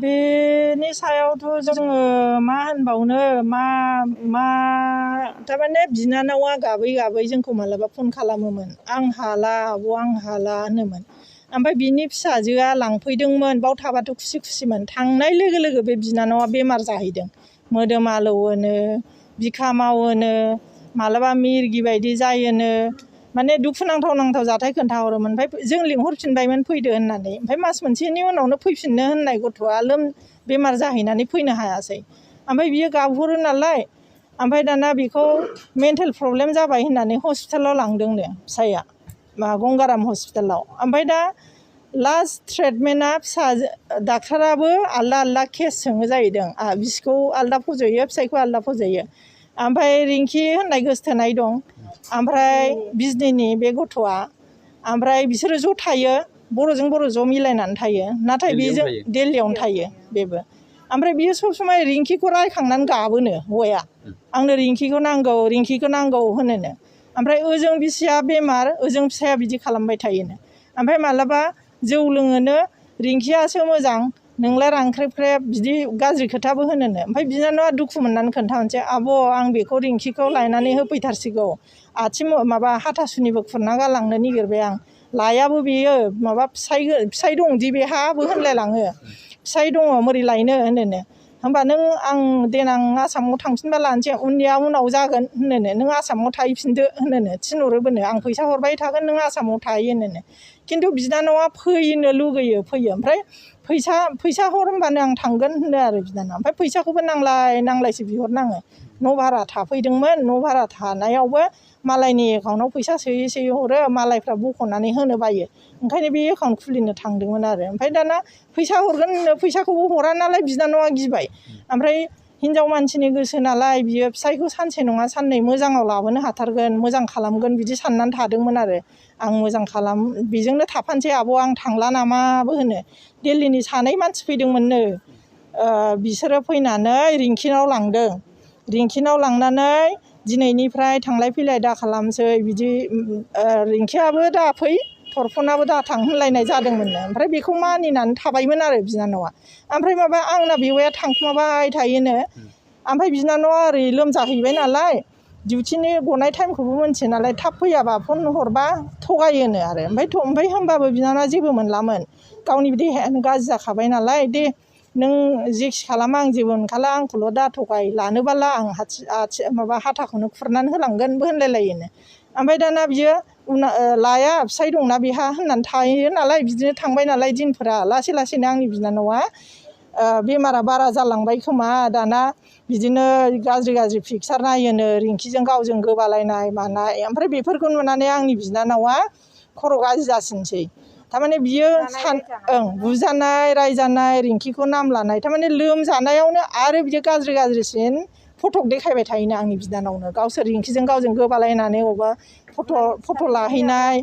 बेनि सायावथ' जोङो मा होनबावनो थारमाने बिनानावा गाबै गाबै जोंखौ मालाबा फन खालामोमोन। आं हाला आब' आं हाला होनोमोन। ओमफ्राय बिनि फिसाजोआ लांफैदोंमोन। बाव थाबाथ' खुसि खुसिमोन। थांनाय लोगो लोगो बे बिनानावा बेमार जाहैदों। मोदोम आलौवोनो, बिखा मावोनो, मालाबा मिरगि बायदि जायोनो, माने दुखुनांथाव नांथाव जाथाय खोन्थाहरोमोन। ओमफ्राय जों लिंहरफिनबायमोन फैदो होननानै। ओमफ्राय मास मोनसेनि उनावनो फैफिननो होननाय गथ'आ बेमार जाहैनानै फैनो हायासै। ओमफ्राय बियो गाबहरो नालाय, ओमफ्राय दाना बेखौ मेन्टेल प्रब्लेम जाबाय होननानै हस्पिटालाव लांदोंनो फिसाया, गंगाराम हस्पिटालाव। ओमफ्राय दा लास्ट ट्रिटमेन्टआ डाक्टाराबो आलदा आलदा केस सोङो जाहैदों। बिसिखौ आलदा फज'यो, फिसायखौ आलदा फज'यो। ओमफ्राय रिंकि होननाय गोसथोनाय दं, ओमफ्राय बिजनीनि बे गथ'आ। ओमफ्राय बिसोरो ज' थायो, बर'जों बर' ज' मिलायनानै थायो। नाथाय बेजों दिल्लीयावनो थायो बेबो। ओमफ्राय बियो सब समाय रिंकिखौ रायखांनानै गाबोनो हौवाया। आंनो रिंकिखौ नांगौ, रिंकिखौ नांगौ होनोनो। ओमफ्राय ओजों बिसिया बेमार, ओजों फिसाया बिदि खालामबाय थायोनो। ओमफ्राय मालाबा जौ लोङोनो, रिंकियासो मोजां, नोंलाय रांख्रेब ख्रेब बिदि गाज्रि खोथाबो होनोनो। ओमफ्राय बिनानावा दुखु मोननानै खोन्थाहरनोसै, आब' आं बेखौ रिंकिखौ लायनानै होफैथारसिगौ, हाथासुनिबो खुरना गालांनो नागिरबाय आं। लायाबो बेयो, फिसाय दंदि बेहाबो होनलायलाङो। फिसाय दङ मोरै लायनो होनोनो। होमबा नों आं देनां आसामाव थांफिनबा लानोसै, उनाव जागोन होनोनो। नों आसामाव थाहैफिनदो होनोनो, थिनहरोबोनो। आं फैसा हरबाय थागोन, नों आसामाव थाहै होनोनो। खिन्थु बिनानावा फैनो लुगैयो, फैयो। ओमफ्राय फैसा हर होनबानो आं थांगोन होनो आरो बिनानावा। ओमफ्राय फैसाखौबो नांलायसो बिहरनाङो। न' भारा थाफैदोंमोन, न' भारा थानायावबो मालायनि एकाउन्टाव फैसा सोयै सोयै हरो, मालायफ्रा बख'नानै होनो बायो। ओंखायनो बे एकाउन्ट खुलिनो थांदोंमोन आरो। ओमफ्राय दाना फैसा हरगोन होनो, फैसाखौबो हरा नालाय बिनानावा गिबाय। ओमफ्राय हिनजाव मानसिनि गोसो नालाय, बियो फिसायखौ सानसे नङा साननै मोजाङाव लाबोनो हाथारगोन, मोजां खालामगोन बिदि साननानै थादोंमोन आरो। आं मोजां बेजोंनो थाफानोसै आब', आं थांला नामाबो होनो। दिल्लीनि सानै मानसि फैदोंमोननो। बिसोरो फैनानै रिंकिनाव लांदों। रिंकिनाव लांनानै दिनैनिफ्राय थांलाय फैलाय दा खालामसै, बिदि रिंकियाबो दा फै, थरफनाबो दा थां होनलायनाय जादोंमोननो। ओमफ्राय बेखौ मानिनानै थाबायमोन आरो बिनानावा। ओमफ्राय आंना बेवाइया थांखुमाबाय थायोनो। ओमफ्राय बिनानावा ओरै लोमजाहैबाय नालाय, डिउटिनि गनाय टाइमखौबो मिन्थियो नालाय, थाब फैयाबा फन हरबा थगायोनो आरो। ओमफ्राय होमबाबो बिनानावा जेबो मोनलामोन। गावनि देहायानो गाज्रि जाखाबाय नालाय, दे नों जेखि खालामा आं जेबो मोनखाला, आंखौल' दा थगाय, लानोबाला आं हाथाखौनो खुरनानै होलांगोनबो होनलायलायोनो। ओमफ्राय दाना बियो लाया, फिसाय दंना बेहा होननानै थायो नालाय, बिदिनो थांबाय नालाय दिनफोरा। लासै लासैनो आंनि बिनानावा बेमारा बारा जालांबाय खोमा, दाना बिदिनो गाज्रि पिकचार नायोनो, रिंकिजों गावजों गोबालायनाय मानाय। ओमफ्राय बेफोरखौ नुनानै आंनि बिनानावा खर' गाज्रि जासिनसै। थारमाने बियो बुजानाय, रायजानाय, रिंकिखौ नाम लानाय, थारमाने लोमजानायावनो आरो बियो गाज्रिसिन फटक देखायबाय थायोनो आंनि बिनानावनो। गावसोर रिंकिजों गावजों गोबालायनानै अबेबा फट' लाहैनाय,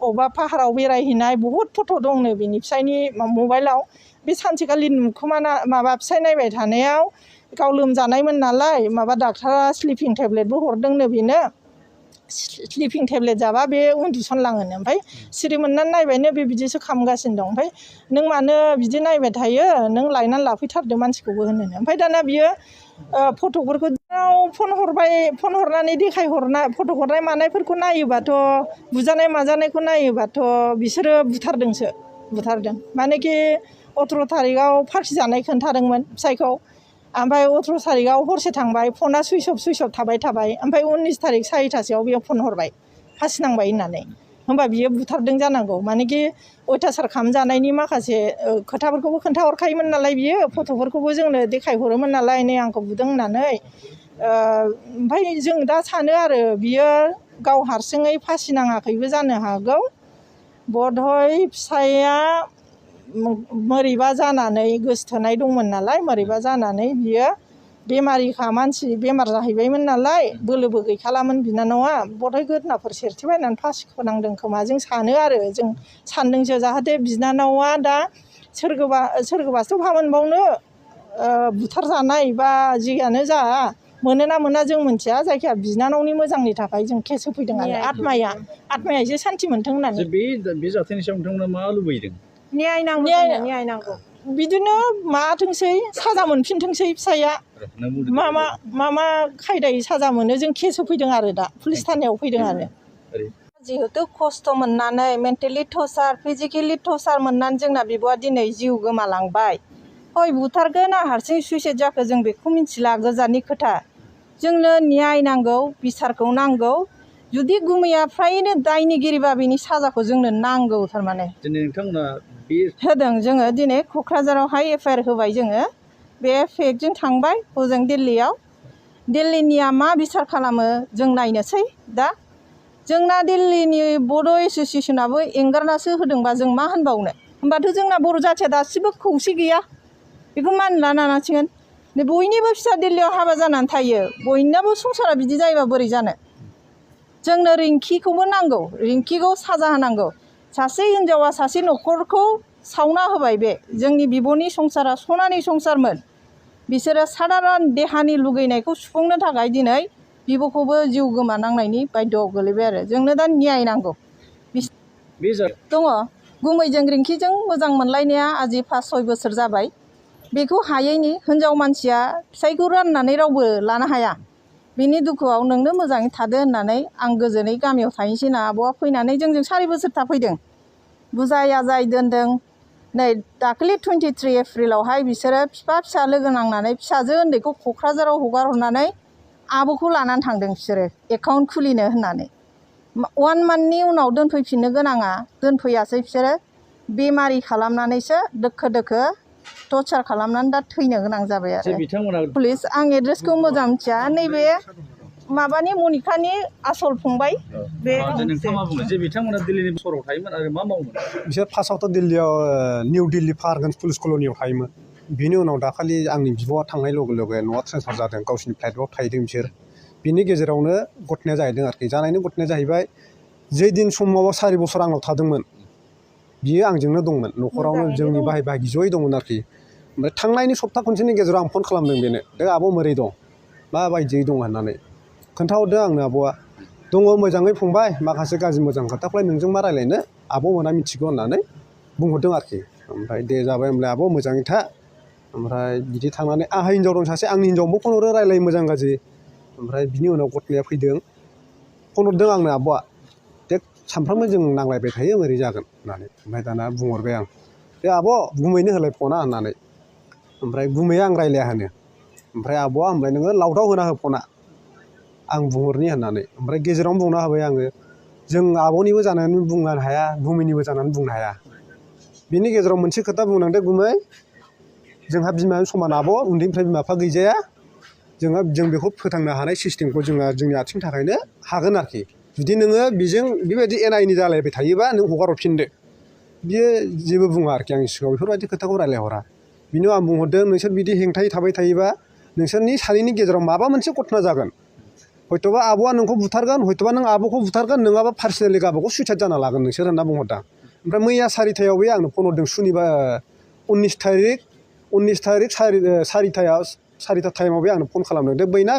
अबेबा पाहाराव बेरायहैनाय, बहुद फट' दंनो बिनि फिसायनि मबाइलाव। बे सानसेखालि फिसाय नायबाय थानायाव गाव लोमजानायमोन नालाय, डाक्टारा स्लिपिं टेब्लेटबो हरदोंनो बेनो। स्लिपिं टेब्लेट जाबा बे उन्दुसनलाङोनो। ओमफ्राय सिरि मोननानै नायबायनो, बे बिदिसो खालामगासिनो दं। ओमफ्राय नों मानो बिदि नायबाय थायो, नों लायनानै लाफैथारदो मानसिखौबो होनोनो। ओमफ्राय दाना बियो फट'फोरखौ फन हरनानै फट' हरनाय मानायफोरखौ नायोबाथ', बुजानाय माजानायखौ नायोबाथ' बिसोरो बुथारदों। मानेखि 18 थारिखआव फार्सि जानाय खोन्थादोंमोन फिसायखौ। ओमफ्राय 18 थारिखआव हरसे थांबाय, फना सुइस अफ थाबाय। ओमफ्राय 19 थारिख 4टासोआव बेयाव फन हरबाय, फासि नांबाय होननानै। होमबा बियो बुथारदों जानांगौ। मानेखि अयथासार खालामजानायनि माखासे खोथाफोरखौबो खोन्थाहरखायोमोन नालाय बियो, फट'फोरखौबो जोंनो देखायहरोमोन नालाय, नै आंखौ बुदों होननानै। ओमफ्राय जों दा सानो आरो, बियो गाव हारसिङै फासि नाङाखैबो जानो हागौ। बधय फिसाया मोरैबा जानानै, गोसथोनाय दंमोन नालाय, मोरैबा जानानै बियो बेमारिखा, मानसि बेमार जाहैबायमोन नालाय, बोलोबो गैखालामोन बिनानावा। बधय गोदोनाफोर सेरथेबायनानै फासि फोनांदों खोमा, जों सानो आरो। जों सानदोंसो, जाहाथे बिनानावा दा सोरगोबासो बहा मोनबावनो, बुथारजानाय बा जियानो जा, मोनोना मोना जों मिथिया। जायखिया बिनानावनि मोजांनि थाखाय जों केस होफैदों आरो। आत्माया एसे सान्ति मोनथों होननानै। बे जाथायनि सायाव नोंथांमोना मा लुबैदों? न्याय नांगौ। बिदिनो माथोंसै साजा मोनफिनथोंसै फिसाया मा खायदायै साजा मोनो जों केस होफैदों आरो दा पुलिस थानायाव फैदों आरो जिहेतु खस्थ' मोननानै मेन्टेलि टर्चार फिजिकेलि टर्चार मोननानै जोंना बिब'आ दिनै जिउ गोमालांबाय हय बुथारगोन ना हारसिं सुइसाइड जाखो जों बेखौ मिथिला गोजाननि खोथा जोंनो न्याय नांगौ बिसारखौ नांगौ जुदि गुमैया फ्रायनो दायनिगिरिबा बिनि साजाखौ जोंनो नांगौ थारमाने दिनै नोंथांमोना बे होदों जोङो दिनै क'क्राझारावहाय एफआइआर होबाय जोङो बे फेक्टजों थांबाय हजों दिल्लीयाव दिल्लीनिया मा बिसार खालामो जों नायनोसै दा जोंना दिल्लीनि बड' एस'सियेसनाबो एंगारनासो होदोंबा जों मा होनबावनो होमबाथ' जोंना बर' जाथिया दासिमबो खौसे गैया बेखौ मानिना लानांसिगोन बयनिबो फिसा दिल्लीयाव हाबा जानानै थायो बयनाबो संसारा बिदि जायोबा बोरै जानो जोंनो रिंकिखौबो नांगौ रिंकिखौ साजा होनांगौ सासे हिनजावा सासे न'खरखौ सावना होबाय बे जोंनि बिब'नि संसारा सनानि संसारमोन बिसोरो साधारन देहानि लुगैनायखौ सुफुंनो थाखाय दिनै बिब'खौबो जिउ गोमानांनायनि बायद'आव गोलैबाय आरो जोंनो दा न्याय नांगौ दङ गुमैजों रिंकिजों मोजां मोनलायनाया आजि 5-6 बोसोर जाबाय बेखौ हायैनि हिनजाव मानसिया फिसायखौ राननानै रावबो लानो हाया बिनि दुखुआव नोंनो मोजाङै थादो होननानै आं गोजोनै गामियाव थाहैनोसै होनना आब'आ फैनानै जोंजों 4 बोसोर थाफैदों बुजाय आजाय दोनदों नै दाखालि 23 एप्रिलावहाय बिसोरो बिफा फिसा लोगो नांनानै फिसाजो उन्दैखौ क'क्राझाराव हगार हरनानै आब'खौ लानानै थांदों बिसोरो एकाउन्ट खुलिनो होननानै 1 मान्थनि उनाव दोनफैफिननो गोनाङा दोनफैयासै बिसोरो बेमारि खालामनानैसो दोखो दोखो टर्चार खालामनानै दा थैनो गोनां जाबाय आरो पुलिस आं एड्रेसखौ मोजां मिथिया नैबे माबानि मनिकानि आसल फंबाय बे बिथांमोना दिल्लीनि सहराव थायोमोन आरो मा मावोमोन बिसोर फार्स्टआवथ' दिल्लीयाव निउ दिल्ली फारगन्स पुलिस कल'नियाव थायोमोन बिनि उनाव दाखालि आंनि बिब'आ थांनाय लोगो लोगो न'आव ट्रेन्सफार जादों गावसिनि फ्लाइटआव थाहैदों बिसोर बिनि गेजेरावनो घटनाया जाहैदों आरोखि जानायनि घटनाया जाहैबाय जे दिन समाव 4 बोसोर आंनाव थादोंमोन बियो आंजोंनो दंमोन न'खरावनो जोंनि बाहाय बाहागि जयै दंमोन आरोखि ओमफ्राय थांनायनि सप्ता खनसेनि गेजेराव आं फन खालामदों बेनो दे आब' मोरै दं माबायदियै दं होननानै खोन्थाहरदों आंनो आब'आ दङ मोजाङै फंबाय माखासे गाज्रि मोजां खोथाखौलाय नोंजों मा रायज्लायनो आब'मोना मिथिगौ होननानै बुंहरदों आरोखि ओमफ्राय दे जाबाय होनब्लाय आब' मोजाङै था ओमफ्राय बिदि थांनानै आंहा हिनजाव दं सासे आंनि हिनजावनोबो फन हरो रायज्लायो मोजां गाज्रि ओमफ्राय बिनि उनाव घटनाया फैदों फन हरदों आंनो आब'आ दे सानफ्रामबो जों नांलायबाय थायो बोरै जागोन होननानै ओमफ्राय दाना बुंहरबाय आं दे आब' गुमैनो होलाय फना होननानै ओमफ्राय गुमैया आं रायज्लाया होनो ओमफ्राय आब'आ होनबाय नोङो लाउदाव होना हो फना आं बुंहरनि होननानै ओमफ्राय गेजेरावनो बुंना होबाय आङो जों आब'निबो जानानै बुंनो हाया गुमैनिबो जानानै बुंनो हाया बिनि गेजेराव मोनसे खोथा बुंनांदो गुमै जोंहा बिमाजों समान आब' उन्दैनिफ्राय बिमा बिफा गैजाया जों बेखौ फोथांनो हानाय सिस्टेमखौ जोंनि आथिंनि थाखायनो हागोन आरोखि जुदि नोङो बेजों बेबायदि एना एनि जालायबाय थायोबा नों हगार हरफिनदो बियो जेबो बुङा आरोखि आंनि सिगाङाव बेफोरबायदि खोथाखौ रायज्लायहरा बिनि उनाव आं बुंहरदों नोंसोर बिदि हेंथायै थाबाय थायोबा नोंसोरनि सानैनि गेजेराव माबा मोनसे घटना जागोन हयथ'बा आब'आ नोंखौ बुथारगोन हयथ'बा नों आब'खौ बुथारगोन नङाबा पार्सनेलि गावबागाव सुइसाइड जाना लागोन नोंसोर होनना बुंहरदां ओमफ्राय मैया 4थायाव बे आंनो फन हरदों सुनिबार 19 थारिख 4था टाइमाव बे आंनो फन खालामदों दे बैना